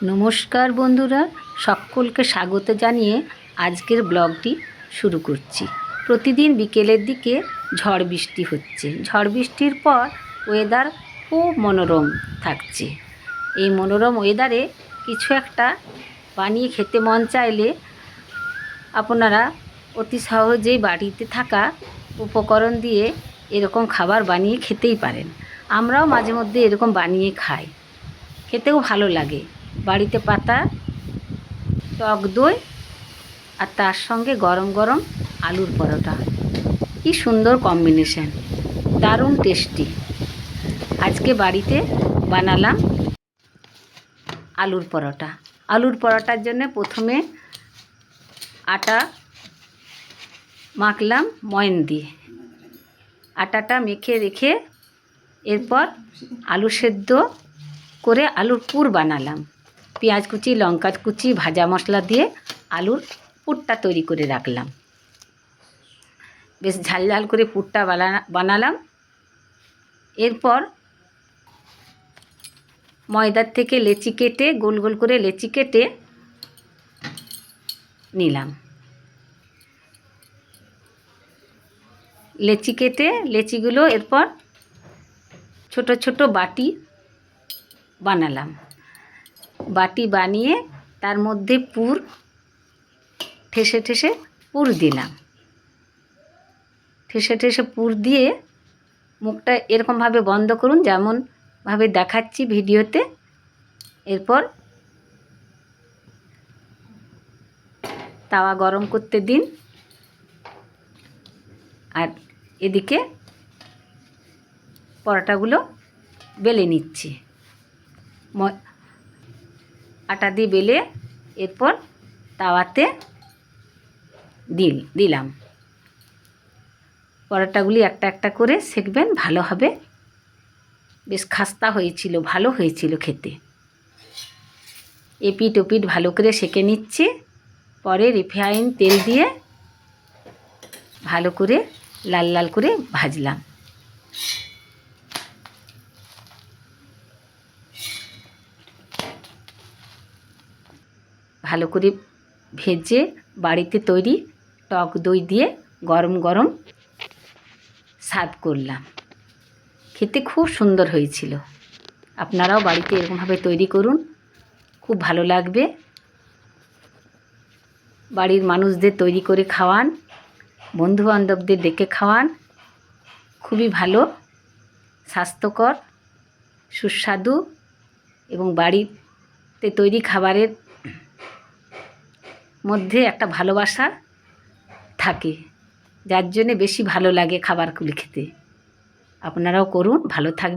নমস্কার বন্ধুরা, সকলকে স্বাগত জানিয়ে আজকের ব্লগটি শুরু করছি। প্রতিদিন বিকেলের দিকে ঝড় বৃষ্টি হচ্ছে। ঝড় বৃষ্টির পর ওয়েদার খুব মনোরম থাকছে। এই মনোরম ওয়েদারে কিছু একটা বানিয়ে খেতে মন চাইলে আপনারা অতি সহজেই বাড়িতে থাকা উপকরণ দিয়ে এরকম খাবার বানিয়ে খেতেই পারেন। আমরাও মাঝে মধ্যে এরকম বানিয়ে খাই, খেতেও ভালো লাগে। বাড়িতে পাতা টক দই আর তার সঙ্গে গরম গরম আলুর পরোটা, কি সুন্দর কম্বিনেশন, দারুণ টেস্টি। আজকে বাড়িতে বানালাম আলুর পরোটা। আলুর পরোটার জন্য প্রথমে আটা মাখলাম ময়ন দিয়ে। আটাটা মেখে রেখে এরপর আলু সেদ্ধ করে আলুর পুর বানালাম। পেঁয়াজ কুচি, লঙ্কা কুচি, ভাজা মশলা দিয়ে আলুর পুরটা তৈরি করে রাখলাম। বেশ ঝাল ঝাল করে পুরটা বানালাম। এরপর ময়দার থেকে লেচি কেটে গোল গোল করে লেচি কেটে নিলাম। লেচি কেটে লেচিগুলো এরপর ছোট ছোট বাটি বানালাম। বাটি বানিয়ে তার মধ্যে পুর ঠেসে ঠেসে পুর দিলাম। ঠেসে ঠেসে পুর দিয়ে মুখটা এরকমভাবে বন্ধ করুন, যেমনভাবে দেখাচ্ছি ভিডিওতে। এরপর তাওয়া গরম করতে দিন, আর এদিকে পরোটাগুলো বেলে নিচ্ছি। আটা দিয়ে বেলে এরপর তাওয়াতে দিলাম। পরোটাগুলি একটা একটা করে সেঁকবেন, ভালো হবে। বেশ খাস্তা হয়েছিল, ভালো হয়েছিল খেতে। এপিট ওপিট ভালো করে সেঁকে নিচ্ছি। পরে রিফাইন তেল দিয়ে ভালো করে লাল লাল করে ভাজলাম। ভালো করে ভেজে বাড়িতে তৈরি টক দই দিয়ে গরম গরম সার্ভ করলাম। খেতে খুব সুন্দর হয়েছিল। আপনারাও বাড়িতে এরকমভাবে তৈরি করুন, খুব ভালো লাগবে। বাড়ির মানুষদের তৈরি করে খাওয়ান, বন্ধুবান্ধবদের ডেকে খাওয়ান। খুবই ভালো, স্বাস্থ্যকর, সুস্বাদু এবং বাড়িতে তৈরি খাবারের মধ্যে একটা ভালোবাসা থাকে, যার জন্যে বেশি ভালো লাগে খাবারগুলি খেতে। আপনারাও করুন, ভালো থাকবেন।